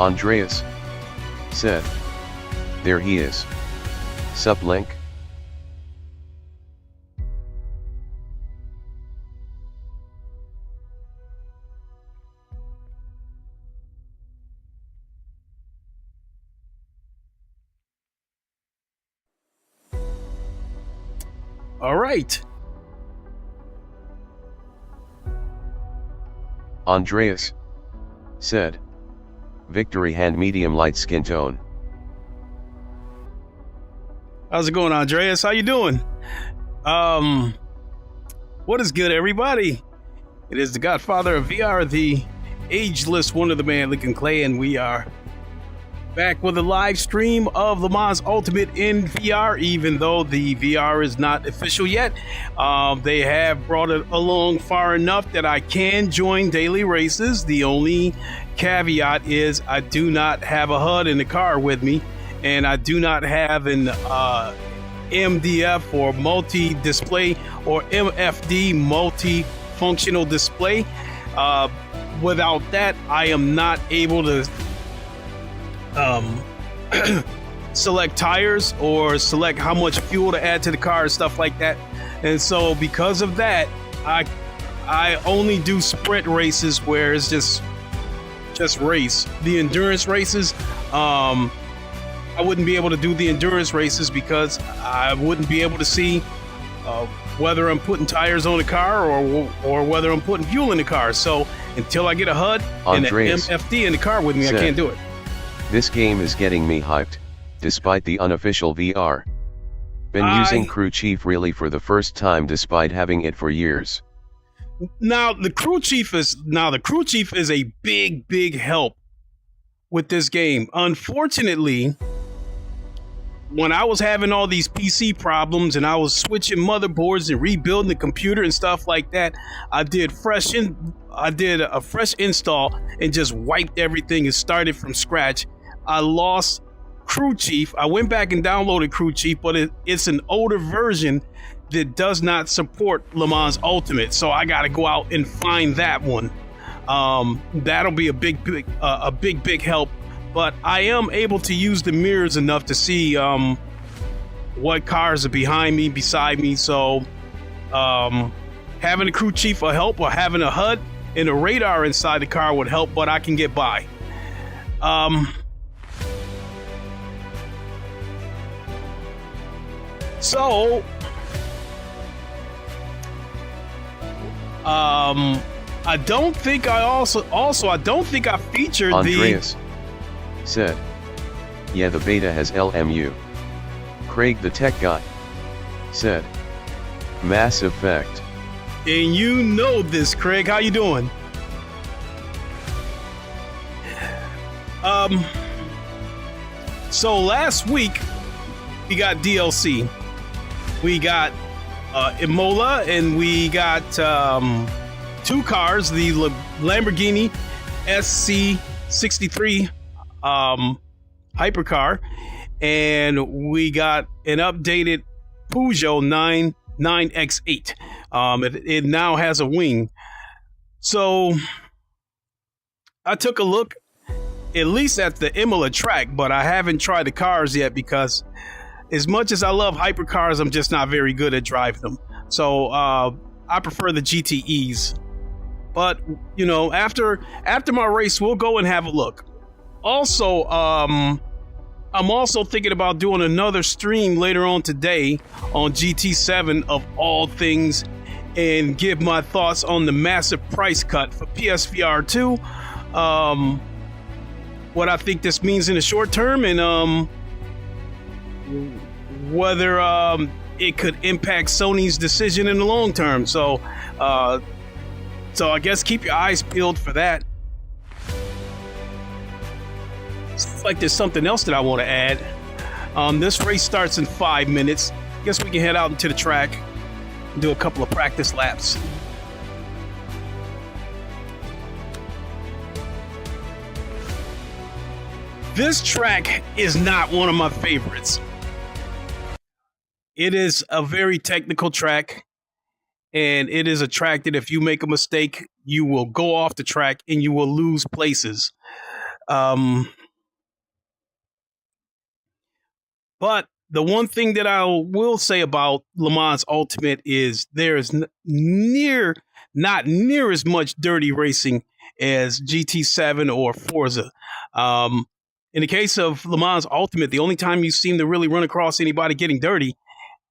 Andreas said. There he is. Sup Link? All right. Andreas said. Victory hand medium light skin tone. How's it going, Andreas? How you doing? What is good, everybody? It is the Godfather of VR, the ageless Wonder the Man Lincoln Clay, and we are back with a live stream of LeMans Ultimate in VR, even though the VR is not official yet. They have brought it along far enough that I can join daily races. The only caveat is I do not have a HUD in the car with me, and I do not have an MDF or multi-display or MFD multi-functional display. Without that, I am not able to select tires or select how much fuel to add to the car and stuff like that. And so because of that, I only do sprint races where it's just race. The endurance races, I wouldn't be able to do the endurance races because I wouldn't be able to see whether I'm putting tires on the car or whether I'm putting fuel in the car. So until I get a HUD Andreas and an MFD in the car with me, I can't do it. This game is getting me hyped, despite the unofficial VR. Been using Crew Chief really for the first time despite having it for years. Now the Crew Chief is a big help with this game. Unfortunately, when I was having all these PC problems and I was switching motherboards and rebuilding the computer and stuff like that, I did a fresh install and just wiped everything and started from scratch. I lost Crew Chief. I went back and downloaded Crew Chief, but it's an older version that does not support LeMans Ultimate, so I got to go out and find that one. That'll be a big help. But I am able to use the mirrors enough to see what cars are behind me, beside me. So having a Crew Chief will help, or having a HUD and a radar inside the car would help, but I can get by. So I don't think I featured Andreas said. Yeah, the beta has LMU. Craig the tech guy said. Mass Effect. And you know this, Craig. How you doing? So last week we got DLC. We got Imola, and we got two cars, the Lamborghini SC63 hypercar, and we got an updated Peugeot 9X8. It now has a wing. So I took a look at least at the Imola track, but I haven't tried the cars yet because as much as I love hypercars, I'm just not very good at driving them. So I prefer the GTEs. But, you know, after my race, we'll go and have a look. Also, I'm also thinking about doing another stream later on today on GT7 of all things, and give my thoughts on the massive price cut for PSVR 2. What I think this means in the short term, and whether it could impact Sony's decision in the long term. So I guess keep your eyes peeled for that. It's like there's something else that I want to add. This race starts in 5 minutes. Guess we can head out into the track and do a couple of practice laps. This track is not one of my favorites. It is a very technical track, and it is a track that if you make a mistake, you will go off the track and you will lose places. But the one thing that I will say about LeMans Ultimate is there is not near as much dirty racing as GT7 or Forza. In the case of LeMans Ultimate, the only time you seem to really run across anybody getting dirty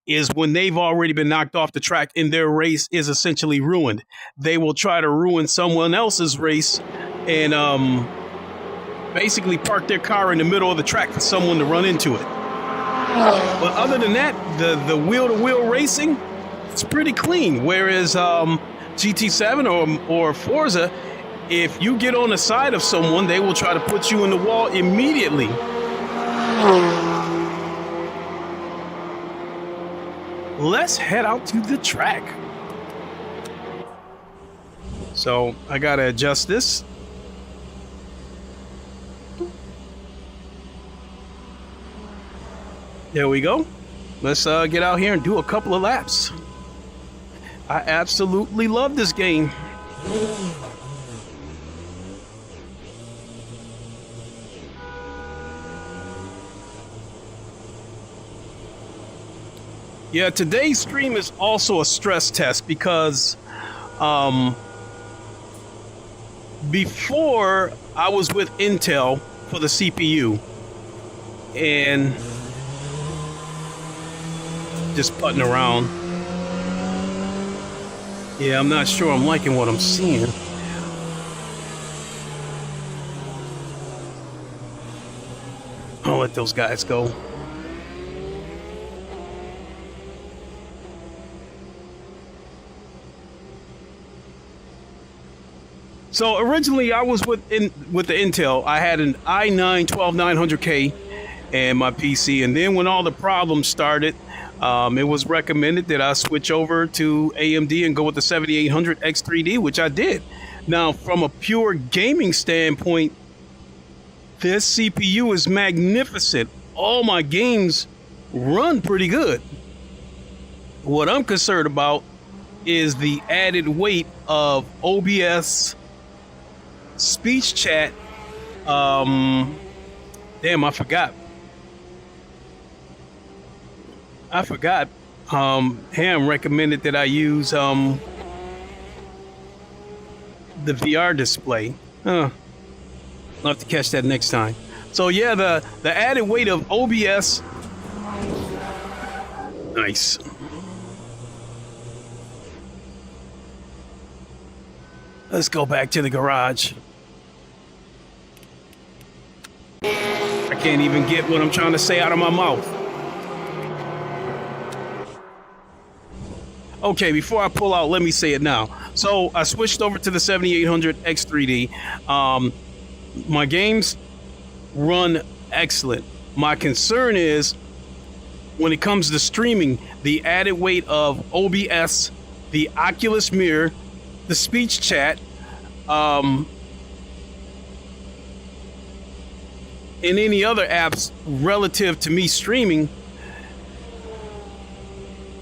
is when they've already been knocked off the track and their race is essentially ruined. They will try to ruin someone else's race and basically park their car in the middle of the track for someone to run into it. But other than that, the wheel-to-wheel racing, it's pretty clean. Whereas GT7 or Forza, if you get on the side of someone, they will try to put you in the wall immediately. Let's head out to the track. So I gotta adjust this. There we go. Let's get out here and do a couple of laps. I absolutely love this game. Yeah, today's stream is also a stress test because before I was with Intel for the CPU and just putting around. Yeah, I'm not sure I'm liking what I'm seeing. I'll let those guys go. So originally I was with the Intel. I had an i9 12900K and my PC, and then when all the problems started, it was recommended that I switch over to AMD and go with the 7800X 3D, which I did. Now, from a pure gaming standpoint, this CPU is magnificent. All my games run pretty good. What I'm concerned about is the added weight of OBS, speech chat. Damn, I forgot. Ham recommended that I use the VR display. I'll have to catch that next time. So yeah, the added weight of OBS. Nice. Let's go back to the garage. I can't even get what I'm trying to say out of my mouth. Okay, before I pull out, let me say it now. So I switched over to the 7800X 3D. My games run excellent. My concern is when it comes to streaming, the added weight of OBS, the Oculus mirror, the speech chat, and any other apps relative to me streaming.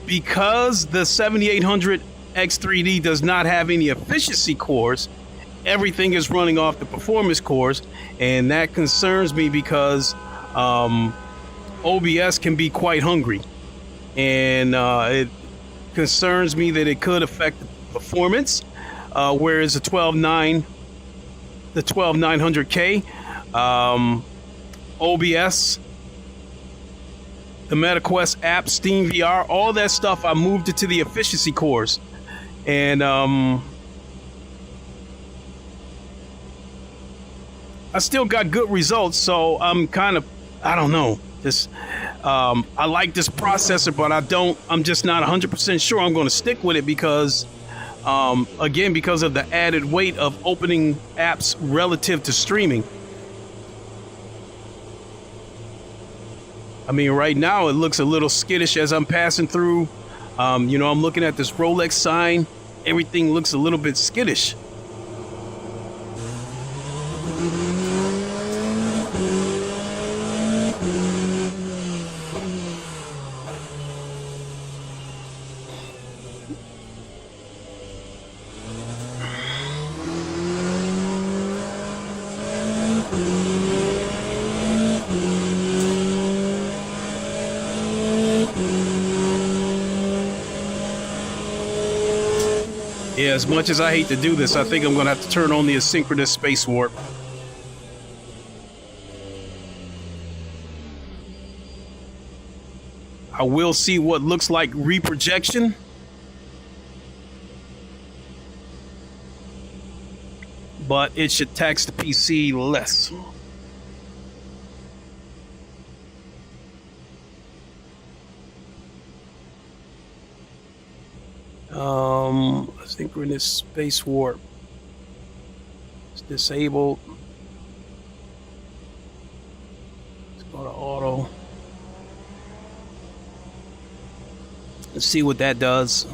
Because the 7800X 3D does not have any efficiency cores, everything is running off the performance cores, and that concerns me because OBS can be quite hungry, and it concerns me that it could affect the performance, whereas the 12900K OBS, the MetaQuest app, Steam VR, all that stuff, I moved it to the efficiency cores. And I still got good results, so I'm kind of, I don't know. Just I like this processor, but I'm just not 100% sure I'm going to stick with it because again, because of the added weight of opening apps relative to streaming. I mean, right now it looks a little skittish as I'm passing through. I'm looking at this Rolex sign. Everything looks a little bit skittish. Yeah, as much as I hate to do this, I think I'm going to have to turn on the asynchronous space warp. I will see what looks like reprojection. But it should tax the PC less. Synchronous space warp. It's disabled. Let's go to auto. Let's see what that does.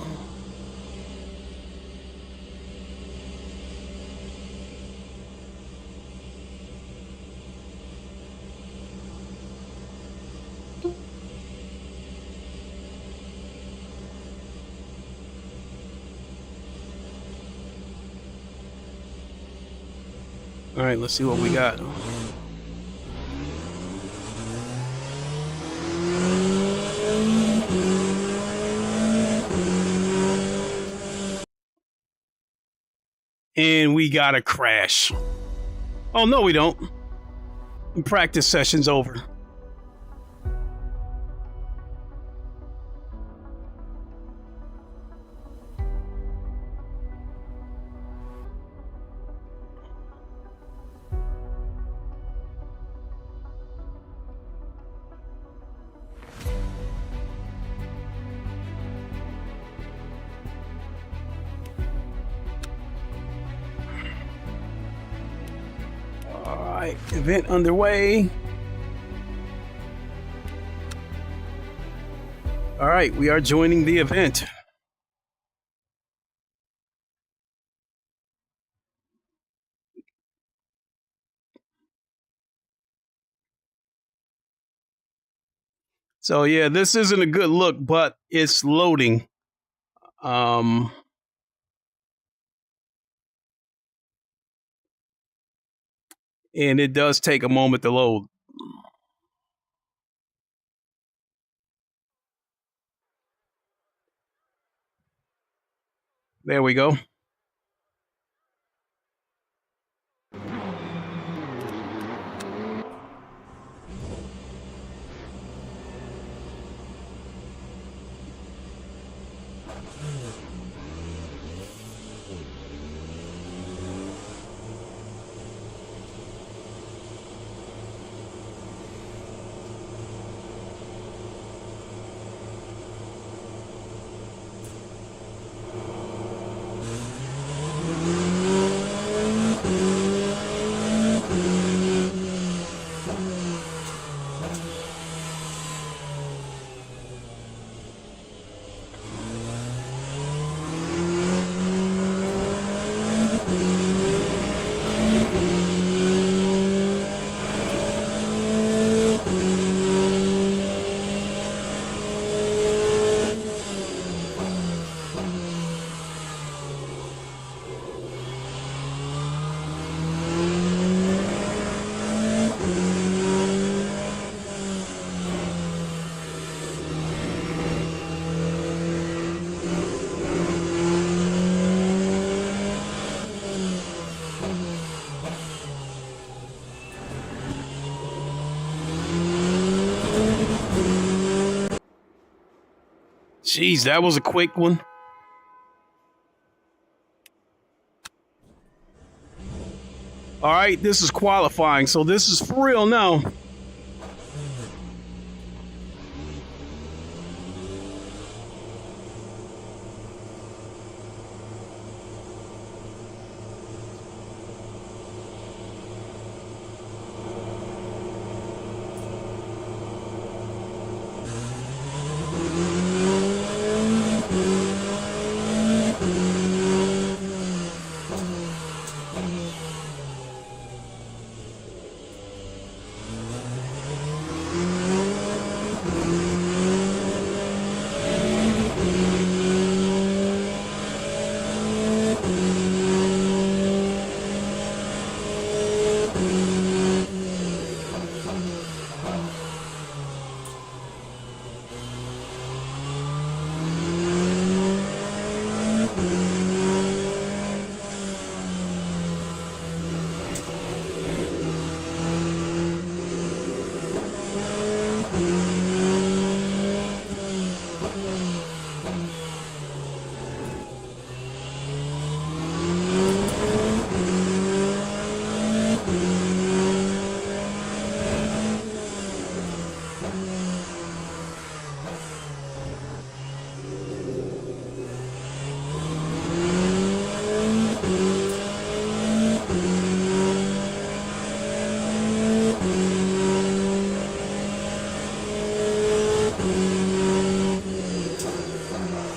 All right, let's see what we got. And we got a crash. Oh, no, we don't. Practice session's over. Event underway. All right, we are joining the event. So yeah, this isn't a good look, but it's loading. And it does take a moment to load. There we go. Jeez, that was a quick one. All right, this is qualifying, so this is for real now.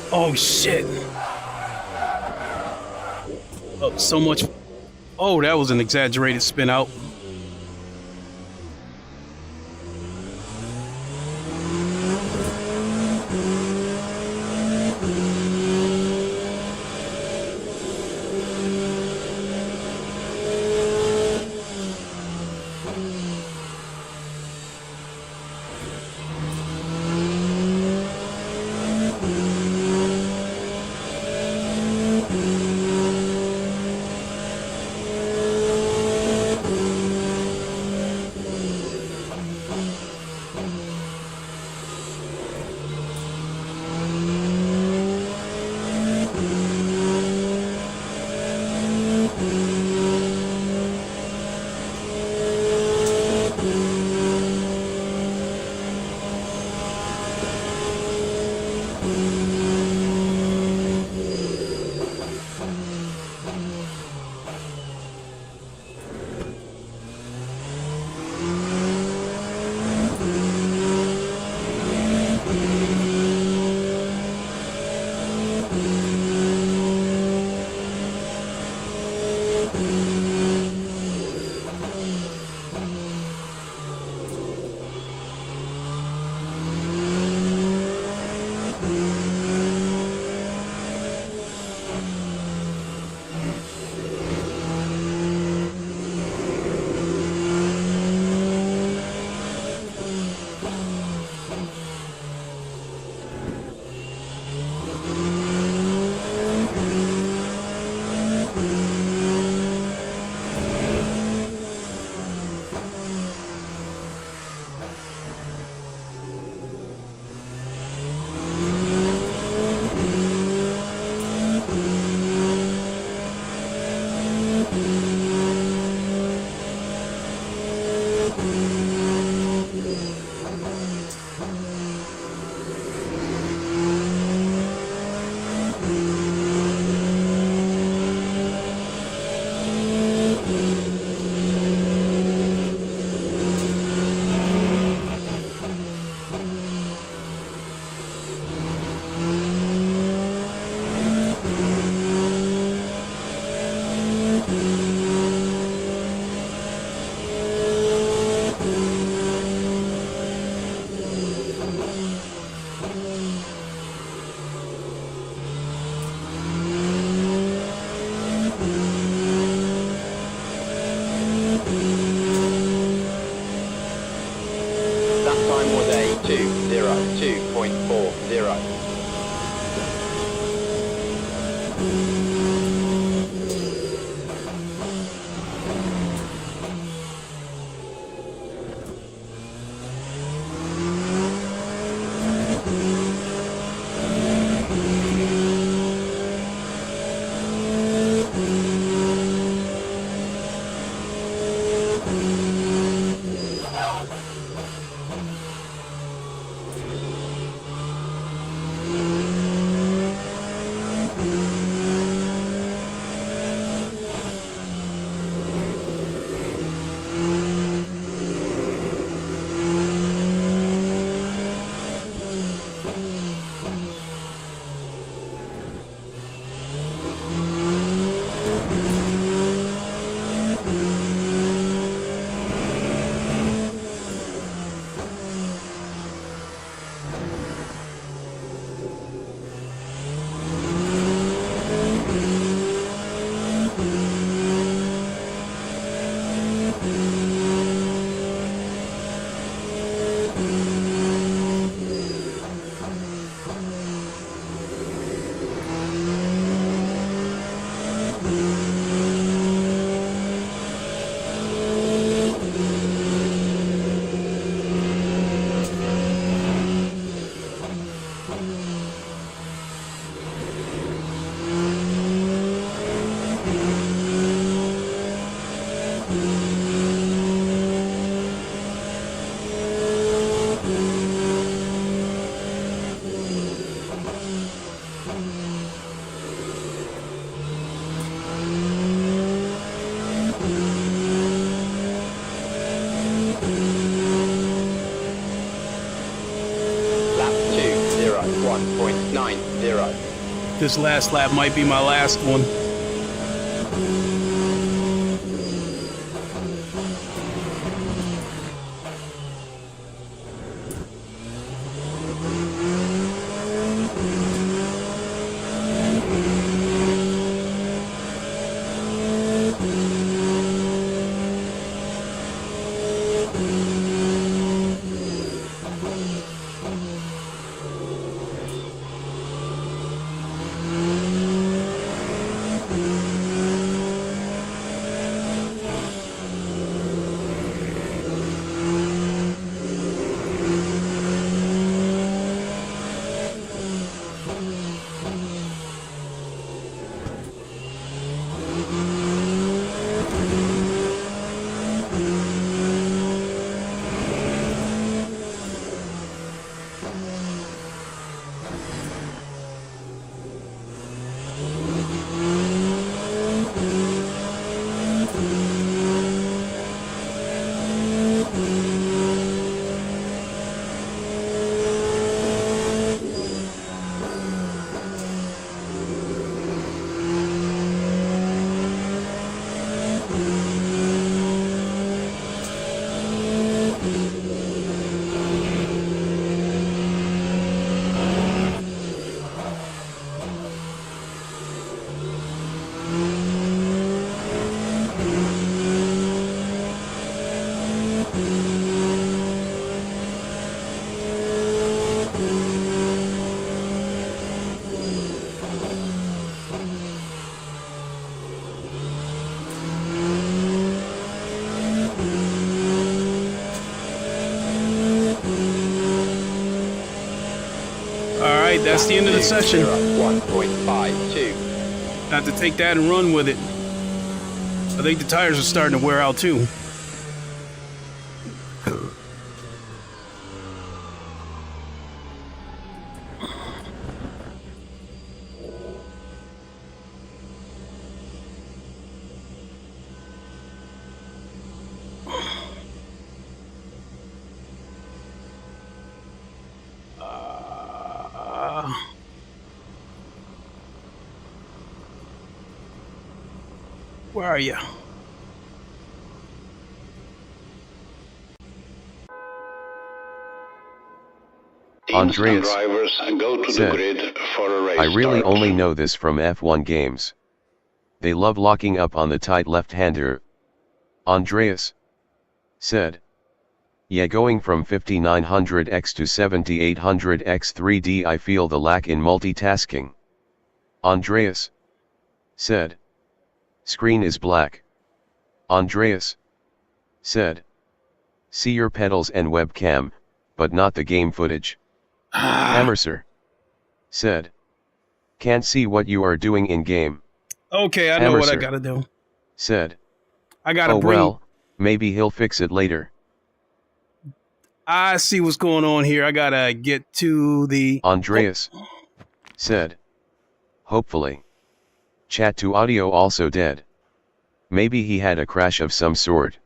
Oh shit. Oh, so much. Oh, that was an exaggerated spin out. 1.90. This last lap might be my last one. That's the end of the session. 1.52. Have to take that and run with it. I think the tires are starting to wear out too. Where are you? Andreas drivers go to said, the grid for a race I really start. only know this from F1 games. They love locking up on the tight left-hander. Andreas said, yeah, going from 5900X to 7800X 3D I feel the lack in multitasking. Andreas said, screen is black. Andreas said, see your pedals and webcam, but not the game footage. Hammerser said, can't see what you are doing in game. Okay, I know what I gotta do. Said, I gotta oh bring... well, maybe he'll fix it later. I see what's going on here. I gotta get to the... Andreas said, hopefully. Chat to audio also dead. Maybe he had a crash of some sort.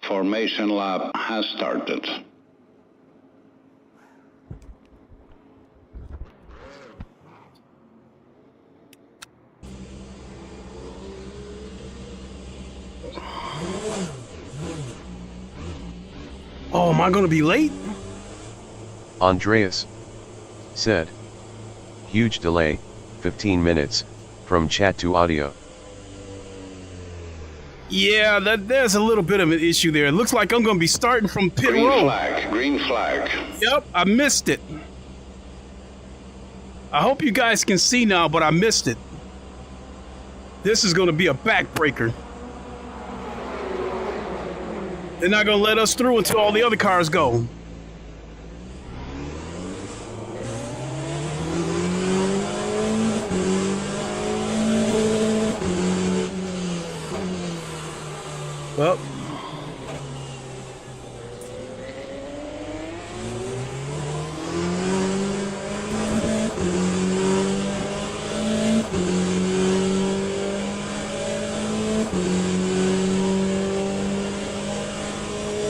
Formation lap has started. Oh, am I gonna be late? Andreas said, huge delay, 15 minutes, from chat to audio. Yeah, there's a little bit of an issue there. It looks like I'm gonna be starting from pit Green row. flag, green flag. Yep, I missed it. I hope you guys can see now, but I missed it. This is gonna be a backbreaker. They're not gonna let us through until all the other cars go. Well,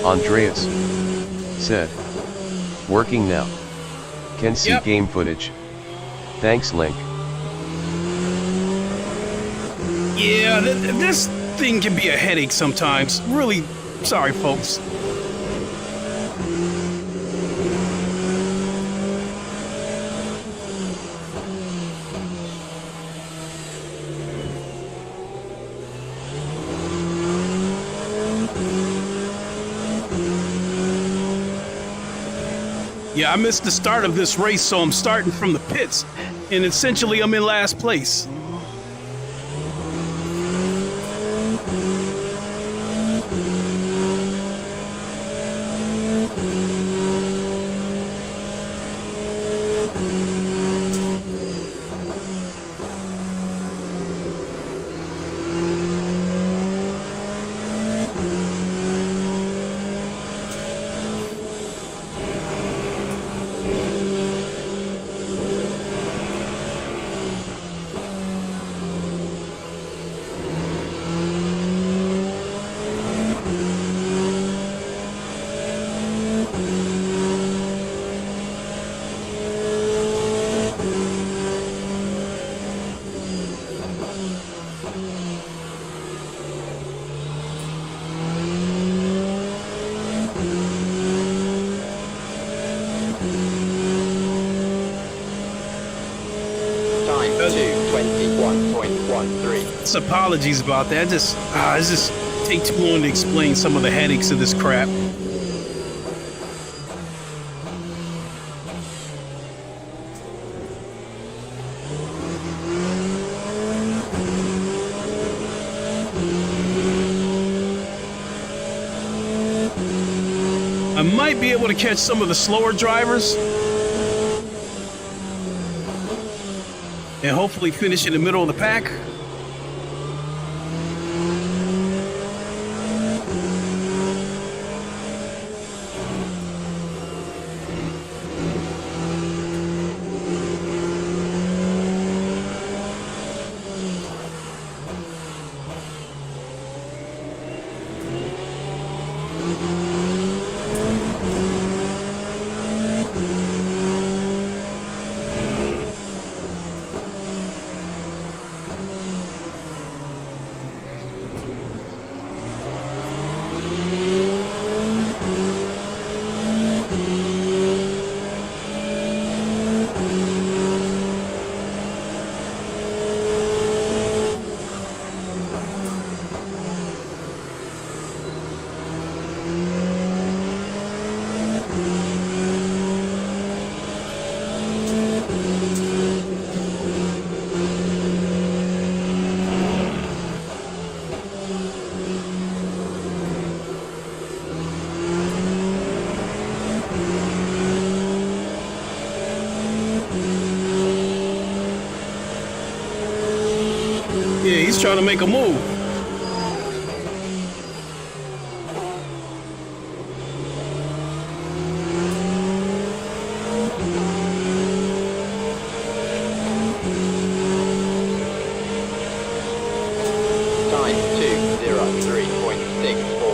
Andreas said, Working now. Can see game footage. Thanks, Link. Yeah, this thing can be a headache sometimes. Really sorry, folks. Yeah, I missed the start of this race, so I'm starting from the pits, and essentially I'm in last place. Apologies about that. It just take too long to explain some of the headaches of this crap. I might be able to catch some of the slower drivers and hopefully finish in the middle of the pack. Yeah, he's trying to make a move. Time 2:03.64.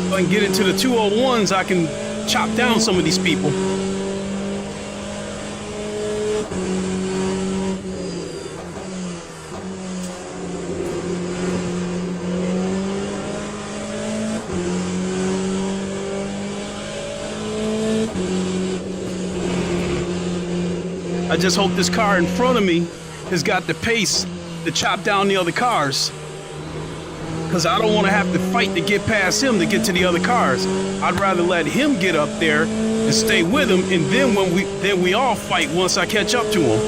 If I can get into the 201s, I can chop down some of these people. I just hope this car in front of me has got the pace to chop down the other cars. Because I don't want to have to fight to get past him to get to the other cars. I'd rather let him get up there and stay with him, and then we all fight once I catch up to him.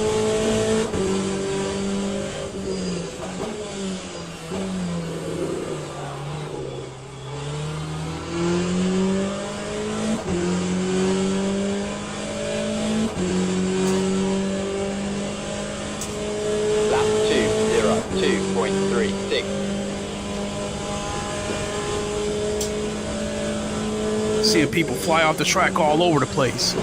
Lap 2:02.36. Seeing people fly off the track all over the place.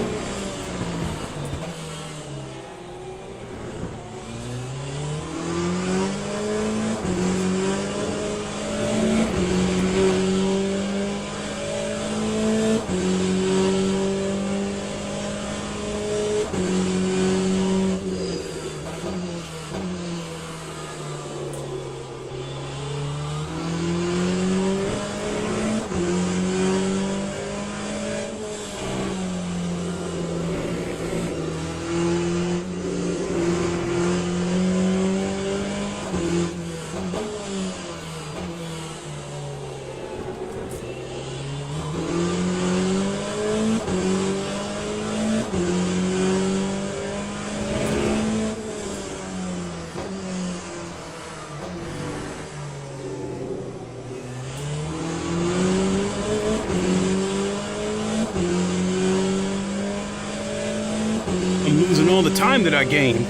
I'm losing all the time that I gained.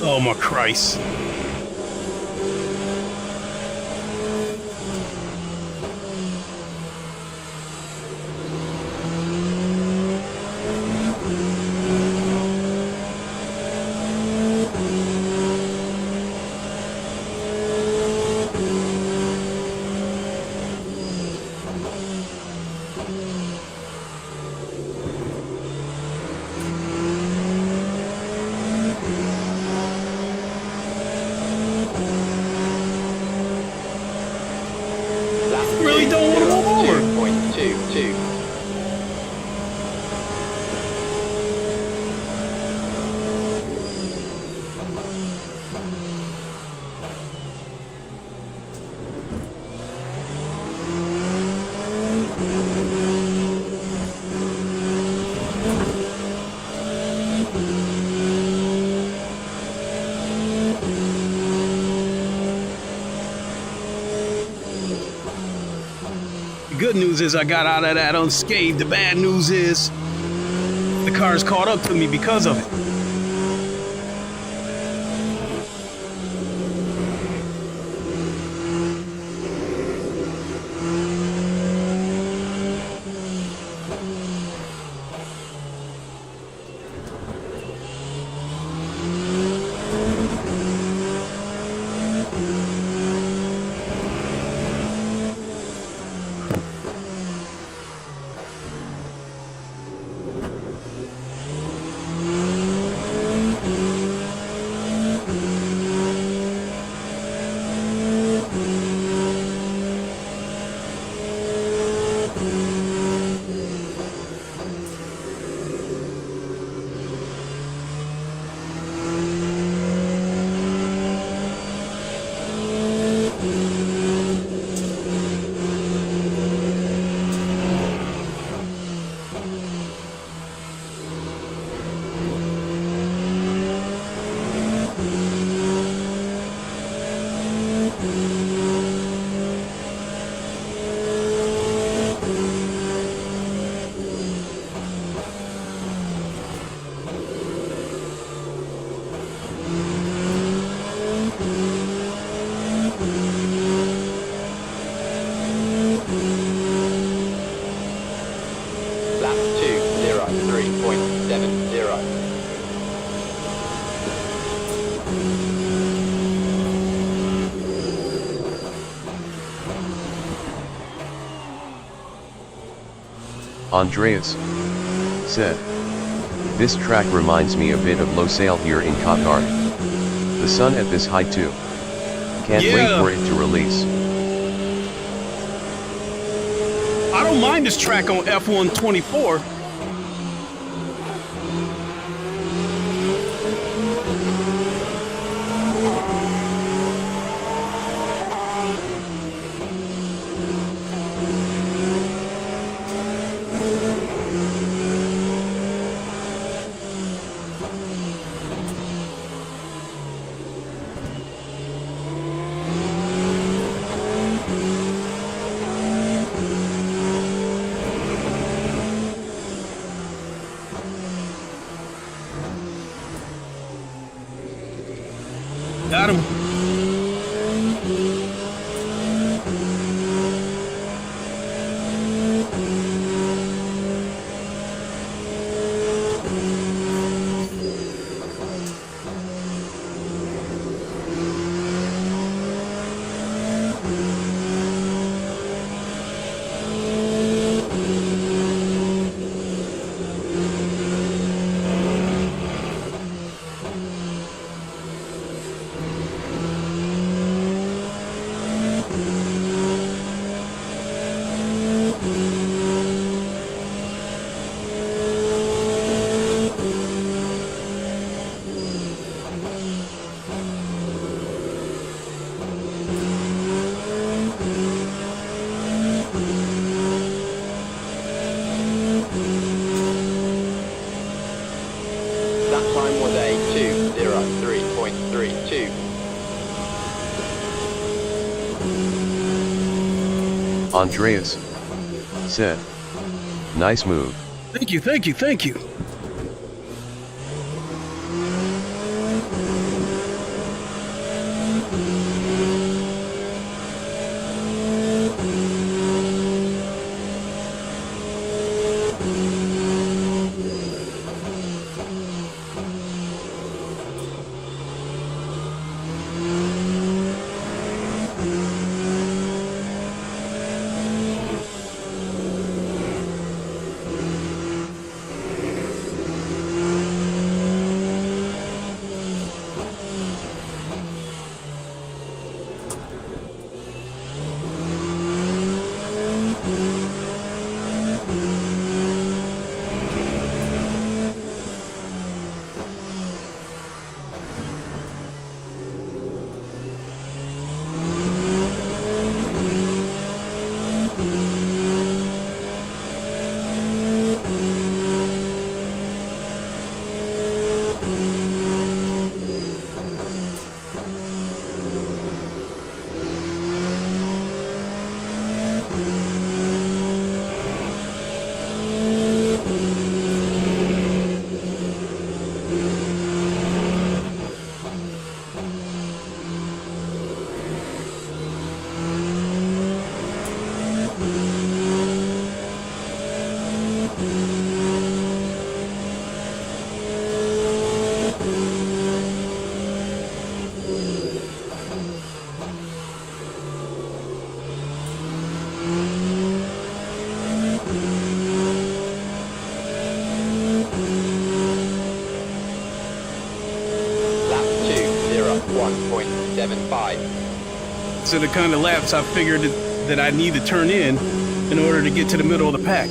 Oh my Christ. Really don't want to move over. 2.22. The good news is I got out of that unscathed. The bad news is the car's caught up to me because of it. Lap 2:03.70. Andreas said, "This track reminds me a bit of Losail here in Qatar. The The sun at this height too. Can't wait for it to release. I don't mind this track on F124. Got him. That time was a 2:03.32. Andreas said, "Nice move." Thank you, thank you, thank you. Lap 2:01.75. So the kind of laps I figured that I need to turn in order to get to the middle of the pack.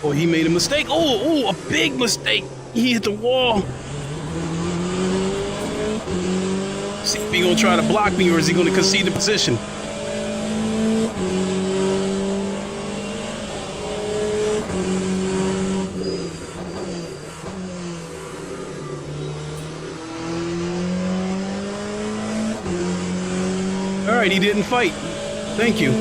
Oh, he made a mistake. Oh, a big mistake. He hit the wall. See if he's gonna try to block me or is he gonna concede the position? right, he didn't fight. Thank you.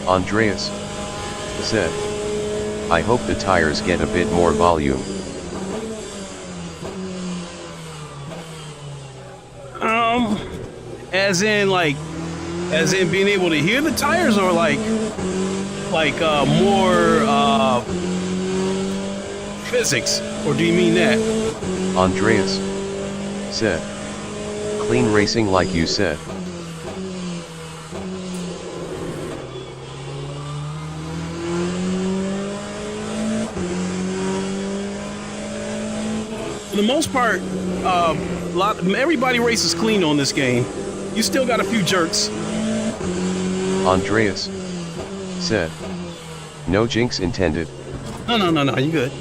Andreas said, I hope the tires get a bit more volume. As in being able to hear the tires, or more physics, or do you mean that? Andreas said, clean racing like you said. For the most part, everybody races clean on this game. You still got a few jerks. Andreas said, no jinx intended. No, you good.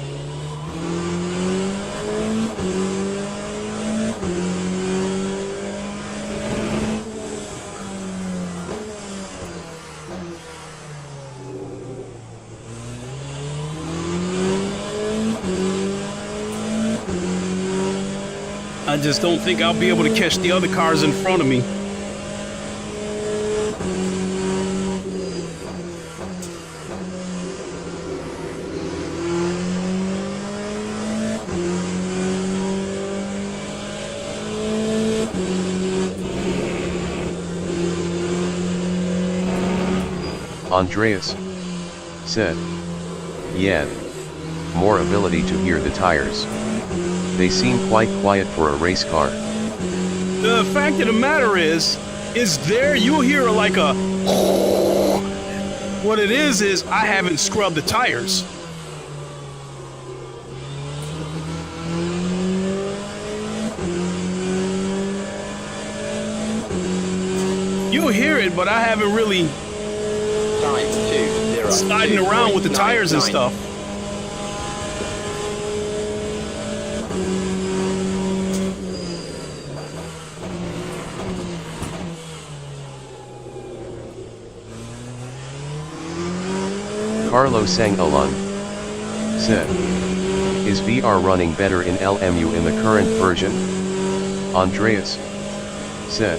I just don't think I'll be able to catch the other cars in front of me. Andreas said, yeah, more ability to hear the tires. They seem quite quiet for a race car. The fact of the matter is there, you'll hear like a... What it is I haven't scrubbed the tires. You'll hear it, but I haven't really sliding around with the tires and stuff. Carlo Sangalon said, is VR running better in LMU in the current version? Andreas said,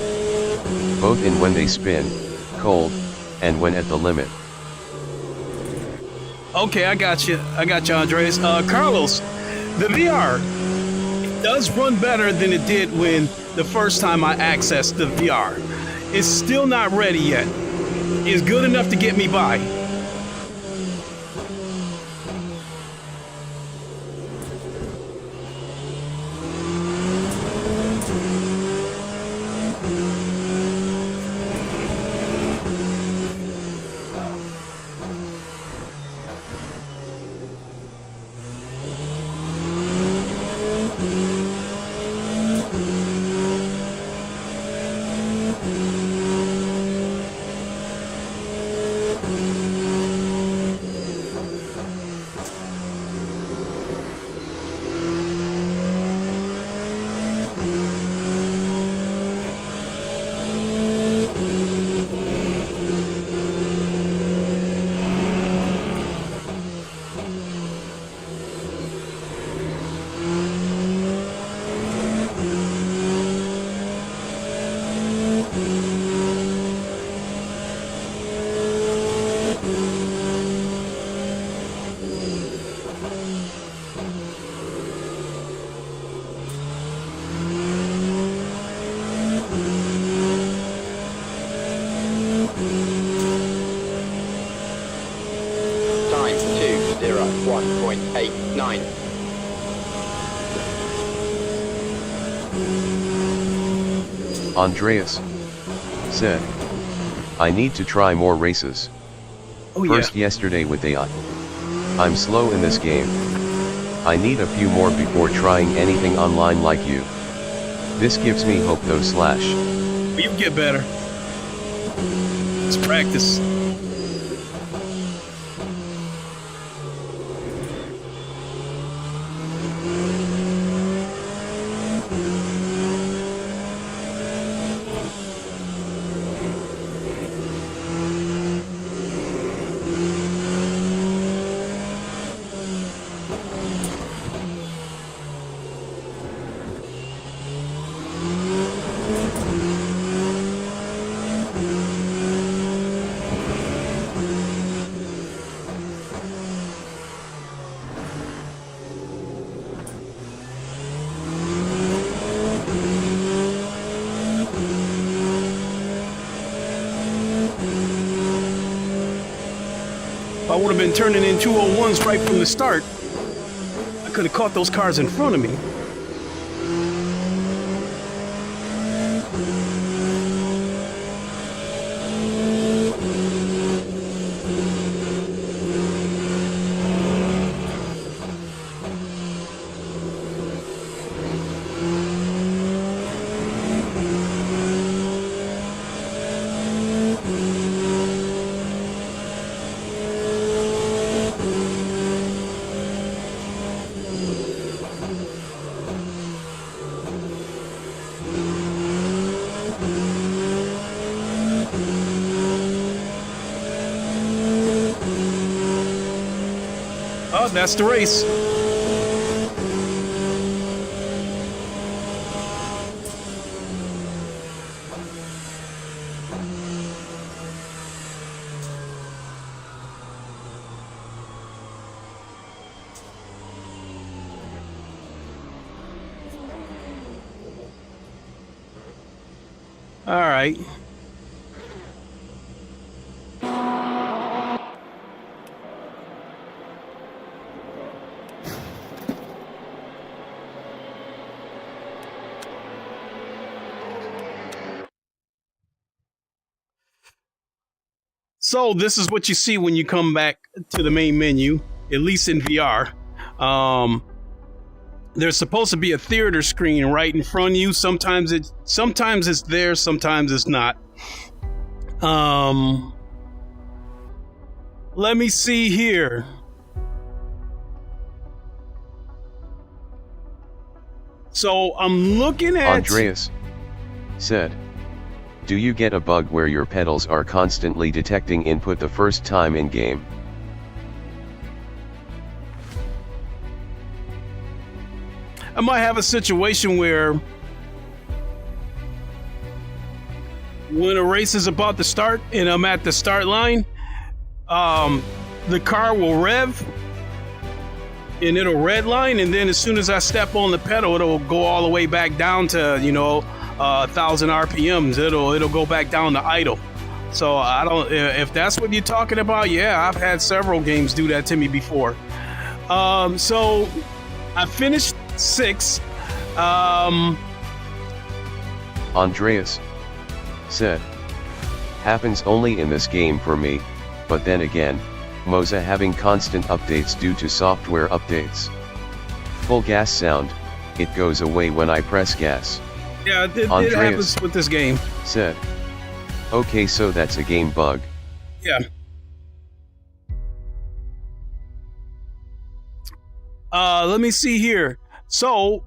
both in when they spin, cold, and when at the limit. Okay, I got you, Andreas. Carlos, the VR, it does run better than it did when the first time I accessed the VR. It's still not ready yet. It's good enough to get me by. Andreas said, I need to try more races. First yesterday with AI. I'm slow in this game. I need a few more before trying anything online like you. This gives me hope though slash. You get better. It's practice. I would have been turning in 201s right from the start. I could have caught those cars in front of me. Oh, that's the race. All right. So this is what you see when you come back to the main menu, at least in VR. There's supposed to be a theater screen right in front of you. Sometimes it's there, sometimes it's not. Let me see here. So I'm looking at Andreas said, do you get a bug where your pedals are constantly detecting input the first time in game? I might have a situation where when a race is about to start and I'm at the start line, the car will rev and it'll redline, and then as soon as I step on the pedal, it'll go all the way back down to 1,000 RPMs. It'll go back down to idle. So I don't. If that's what you're talking about, yeah, I've had several games do that to me before. So I finished 6. Andreas said, happens only in this game for me, but then again, Moza having constant updates due to software updates. Full gas sound, it goes away when I press gas. Yeah, it happens with this game. Said, okay, so that's a game bug. Yeah. Let me see here. So,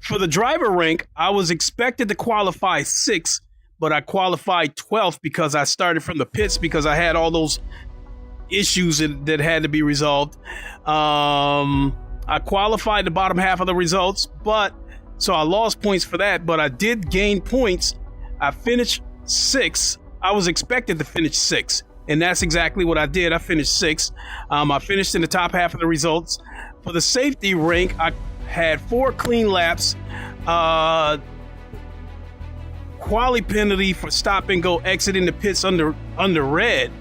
for the driver rank, I was expected to qualify 6th, but I qualified 12th because I started from the pits because I had all those issues that had to be resolved. I qualified the bottom half of the results, so I lost points for that, but I did gain points. I finished 6th. I was expected to finish 6th, and that's exactly what I did. I finished 6th. I finished in the top half of the results. For the safety rank, I had 4 clean laps. Quali penalty for stop and go exiting the pits under red.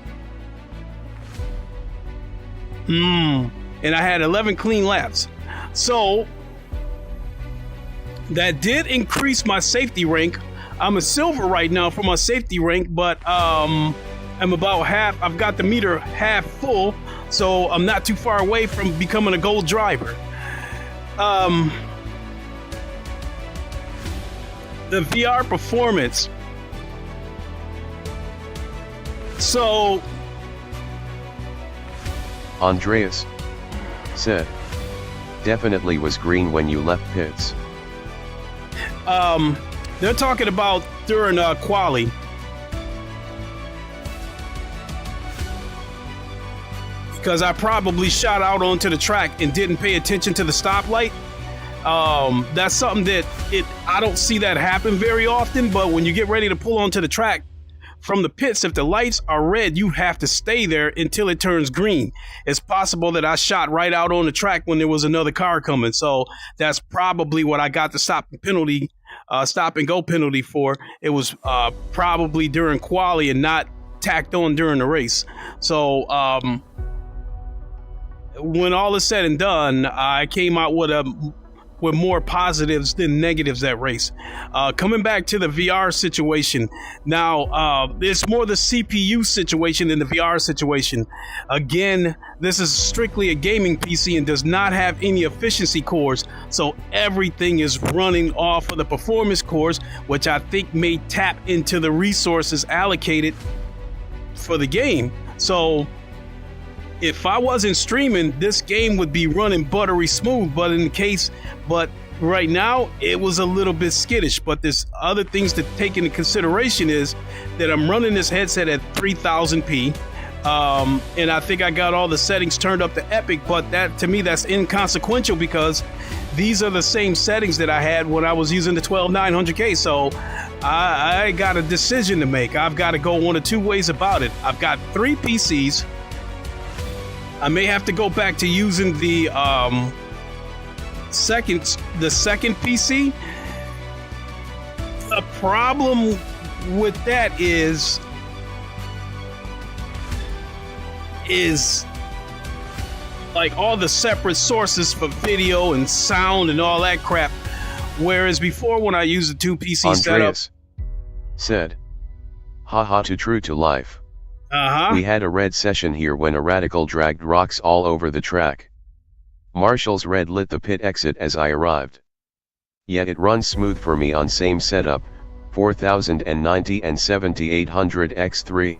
And I had 11 clean laps. So that did increase my safety rank. I'm a silver right now for my safety rank, but I'm about half. I've got the meter half full, so I'm not too far away from becoming a gold driver. the VR performance. So Andreas said, definitely was green when you left pits. They're talking about during quali. Because I probably shot out onto the track and didn't pay attention to the stoplight. That's something that I don't see that happen very often, but when you get ready to pull onto the track from the pits, if the lights are red, you have to stay there until it turns green. It's possible that I shot right out on the track when there was another car coming, so that's probably what I got the stop and go penalty for. It was probably during quali and not tacked on during the race. So when all is said and done, I came out with more positives than negatives that race. Coming back to the VR situation, now it's more the CPU situation than the VR situation. Again, this is strictly a gaming PC and does not have any efficiency cores, so everything is running off of the performance cores, which I think may tap into the resources allocated for the game. So if I wasn't streaming, this game would be running buttery smooth, but right now it was a little bit skittish. But there's other things to take into consideration is that I'm running this headset at 3000p, and I think I got all the settings turned up to epic, but that to me that's inconsequential because these are the same settings that I had when I was using the 12900K. So I got a decision to make. I've got to go one of two ways about it. I've got 3 PCs. I may have to go back to using the second PC. The problem with that is like all the separate sources for video and sound and all that crap. Whereas before, when I used the 2 PC Andreas setup, said, haha, too true to life. We had a red session here when a radical dragged rocks all over the track. Marshall's red lit the pit exit as I arrived. Yet it runs smooth for me on same setup, 4090 and 7800X3.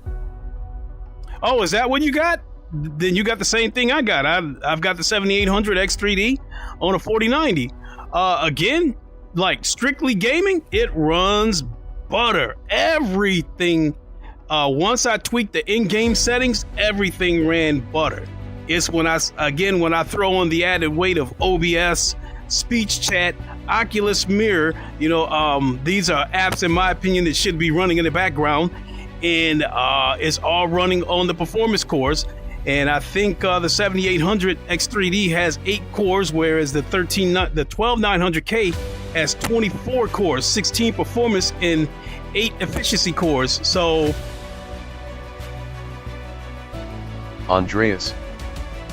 Oh, is that what you got? Then you got the same thing I got. I've got the 7800X3D on a 4090. Again, like strictly gaming, it runs butter. Everything. Once I tweaked the in-game settings, everything ran butter. It's when I throw on the added weight of OBS, speech chat, Oculus Mirror, these are apps in my opinion that should be running in the background, and it's all running on the performance cores. And I think the 7800X3D has 8 cores, whereas the 12900K has 24 cores, 16 performance and 8 efficiency cores. So Andreas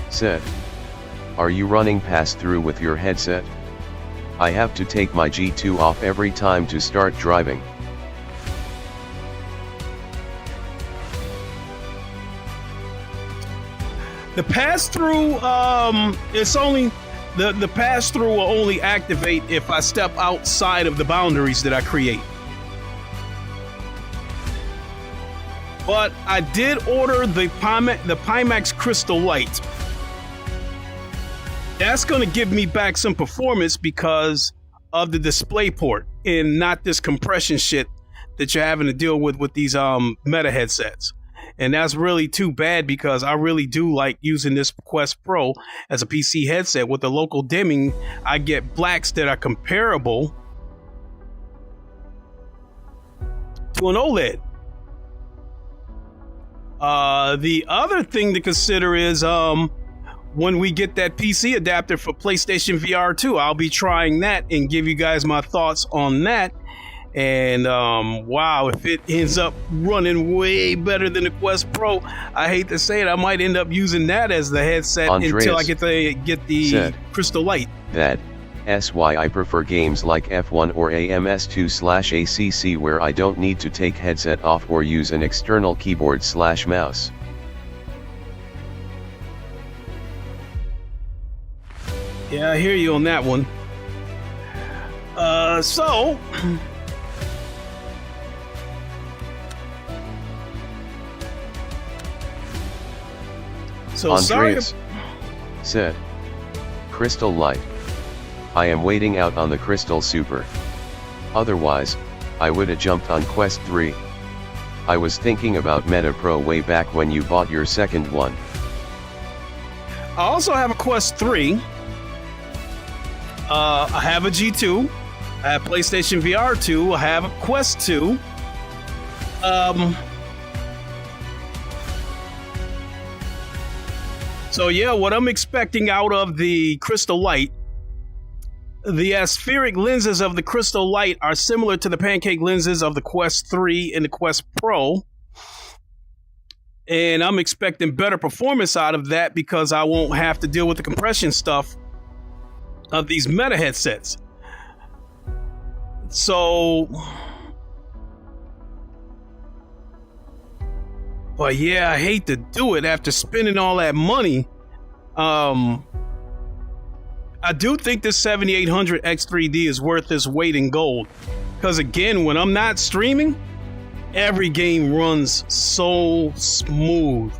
said, are you running pass-through with your headset? I have to take my G2 off every time to start driving. the pass-through, it's only the pass-through will only activate if I step outside of the boundaries that I create. But I did order the Pimax Crystal Light. That's going to give me back some performance because of the display port and not this compression shit that you're having to deal with these Meta headsets. And that's really too bad because I really do like using this Quest Pro as a PC headset. With the local dimming, I get blacks that are comparable to an OLED. The other thing to consider is when we get that PC adapter for PlayStation VR 2, I'll be trying that and give you guys my thoughts on that. And wow, if it ends up running way better than the Quest Pro, I hate to say it, I might end up using that as the headset until I get the Crystal Light. That's why I prefer games like F1 or AM2/ACC where I don't need to take headset off or use an external keyboard/mouse. Yeah, I hear you on that one. So Andreas said, Crystal Light. I am waiting out on the Crystal Super. Otherwise, I would've jumped on Quest 3. I was thinking about Meta Pro way back when you bought your second one. I also have a Quest 3. I have a G2. I have PlayStation VR 2. I have a Quest 2. So yeah, what I'm expecting out of the Crystal Light, the aspheric lenses of the Crystal Light are similar to the pancake lenses of the Quest 3 and the Quest Pro. And I'm expecting better performance out of that because I won't have to deal with the compression stuff of these Meta headsets. So, but yeah, I hate to do it after spending all that money. I do think this 7800 X3D is worth its weight in gold. Because again, when I'm not streaming, every game runs so smooth.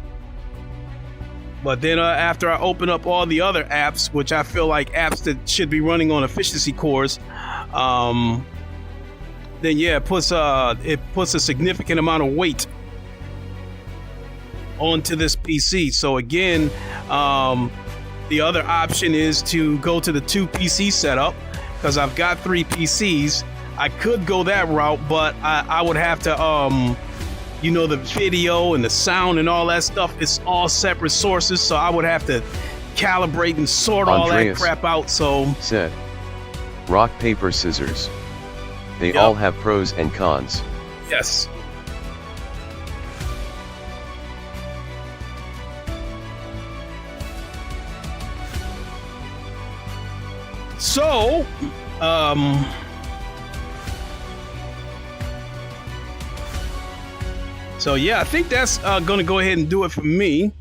But then after I open up all the other apps, which I feel like apps that should be running on efficiency cores, then yeah, it puts a significant amount of weight onto this PC. So again, the other option is to go to the 2 PC setup, because I've got 3 PCs. I could go that route, but I would have to, you know, the video and the sound and all that stuff, it's all separate sources, so I would have to calibrate and sort all that crap out. So said, rock, paper, scissors. They all have pros and cons. Yes. So, so yeah, I think that's going to go ahead and do it for me.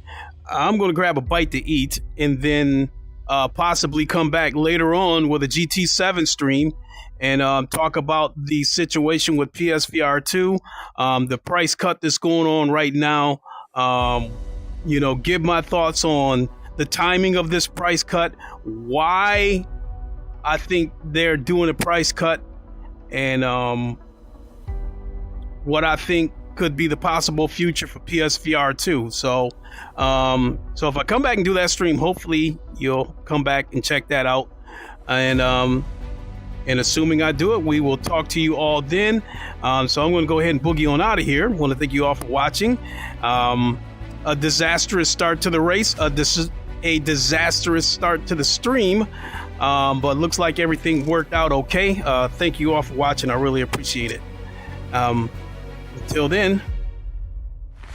I'm going to grab a bite to eat and then possibly come back later on with a GT7 stream and talk about the situation with PSVR 2, the price cut that's going on right now. You know, give my thoughts on the timing of this price cut, why I think they're doing a price cut, and what I think could be the possible future for PSVR 2. So if I come back and do that stream, hopefully you'll come back and check that out. And assuming I do it, we will talk to you all then. So I'm going to go ahead and boogie on out of here. I want to thank you all for watching. A disastrous start to the race, a disastrous start to the stream, but looks like everything worked out okay. Thank you all for watching. I really appreciate it. Until then,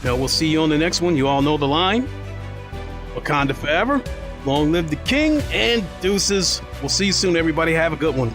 we'll see you on the next one. You all know the line. Wakanda forever. Long live the king, and deuces. We'll see you soon, everybody. Have a good one.